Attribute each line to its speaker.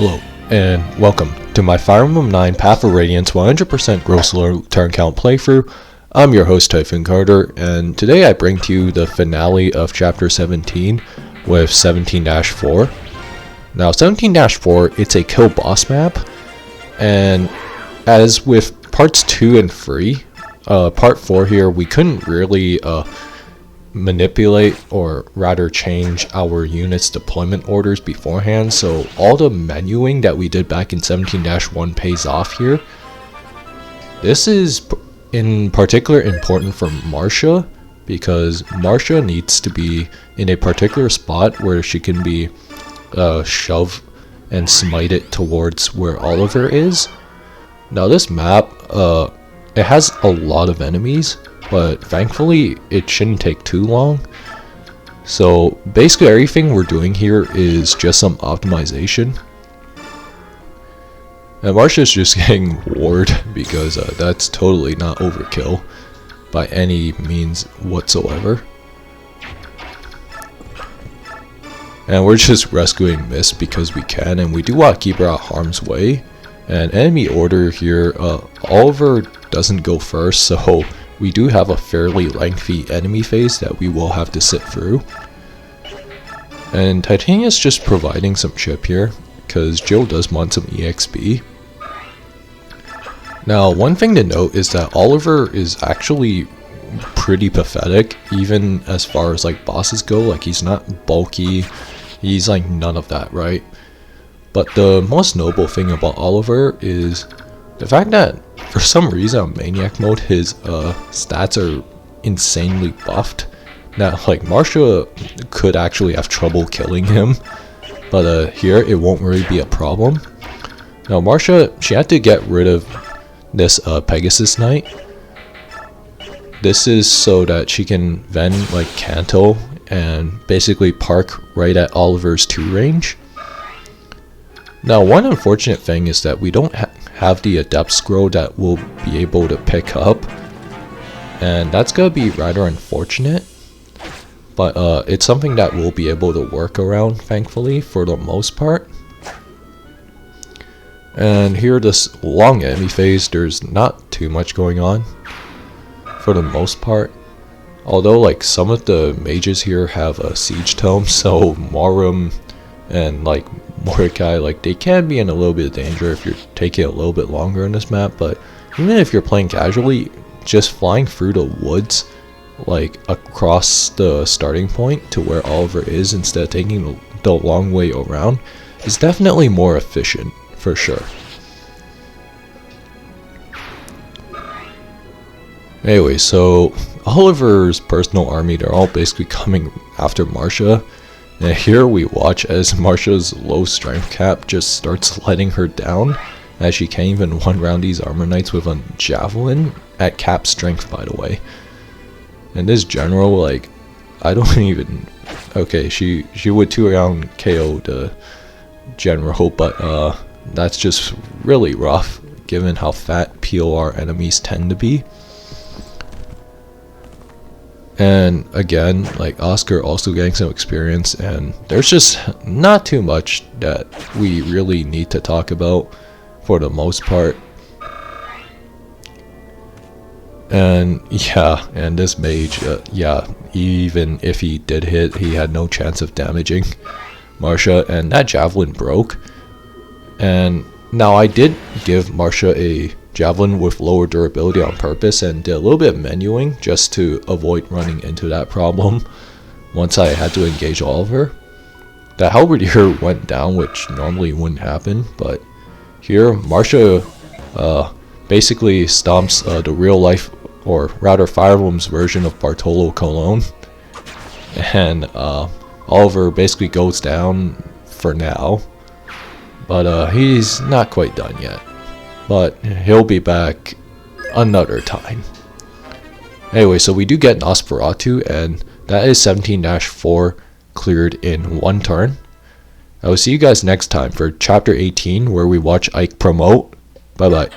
Speaker 1: Hello, and welcome to my Fire Emblem 9 Path of Radiance 100% gross low turn count playthrough. I'm your host, Typhoon Carter, and today I bring to you the finale of Chapter 17 with 17-4. Now, 17-4, it's a kill boss map, and as with parts 2 and 3, part 4 here, we couldn't really manipulate or rather change our units deployment orders beforehand, so all the menuing that we did back in 17-1 pays off here. This is in particular important for Marcia because Marcia needs to be in a particular spot where she can be shoved and smited towards where Oliver is. Now this map, it has a lot of enemies, but thankfully it shouldn't take too long. So basically everything we're doing here is just some optimization. And Marcia's just getting warred because that's totally not overkill by any means whatsoever. And we're just rescuing Mist because we can, and we do want to keep her out of harm's way. And enemy order here, Oliver doesn't go first, so we do have a fairly lengthy enemy phase that we will have to sit through. And Titania's just providing some chip here, because Jill does want some EXP. Now, one thing to note is that Oliver is actually pretty pathetic, even as far as like bosses go. Like, he's not bulky, he's like none of that, right? But the most noble thing about Oliver is the fact that for some reason on Maniac Mode his stats are insanely buffed. Now, like, Marcia could actually have trouble killing him, but here it won't really be a problem. Now Marcia, she had to get rid of this Pegasus Knight. This is so that she can then like canto and basically park right at Oliver's 2 range. Now, one unfortunate thing is that we don't have the Adept scroll that we'll be able to pick up, and that's gonna be rather unfortunate, but it's something that we'll be able to work around, thankfully, for the most part. And here, this long enemy phase, there's not too much going on for the most part, although like some of the mages here have a siege tome, so Morum and like Mordecai, like, they can be in a little bit of danger if you're taking a little bit longer in this map. But even if you're playing casually, just flying through the woods, like across the starting point to where Oliver is instead of taking the long way around, is definitely more efficient for sure. Anyway, so Oliver's personal army, they're all basically coming after Marcia. And here we watch as Marcia's low strength cap just starts letting her down, as she can't even one-round these armor knights with a javelin at cap strength, by the way. And this general, like, I don't even... Okay, she would 2-round KO the general, but that's just really rough given how fat POR enemies tend to be. And again, like, Oscar also getting some experience, and there's just not too much that we really need to talk about for the most part. And yeah, and this mage, yeah, even if he did hit, he had no chance of damaging Marcia, and that javelin broke. And now I did give Marcia a javelin with lower durability on purpose and did a little bit of menuing just to avoid running into that problem once I had to engage Oliver. The Halberdier went down, which normally wouldn't happen, but here Marcia basically stomps the real life, or rather Fire Emblem's version of Bartolo Colon, and Oliver basically goes down for now, but he's not quite done yet. But he'll be back another time. Anyway, so we do get Nosferatu, and that is 17-4 cleared in 1 turn. I will see you guys next time for Chapter 18, where we watch Ike promote. Bye bye.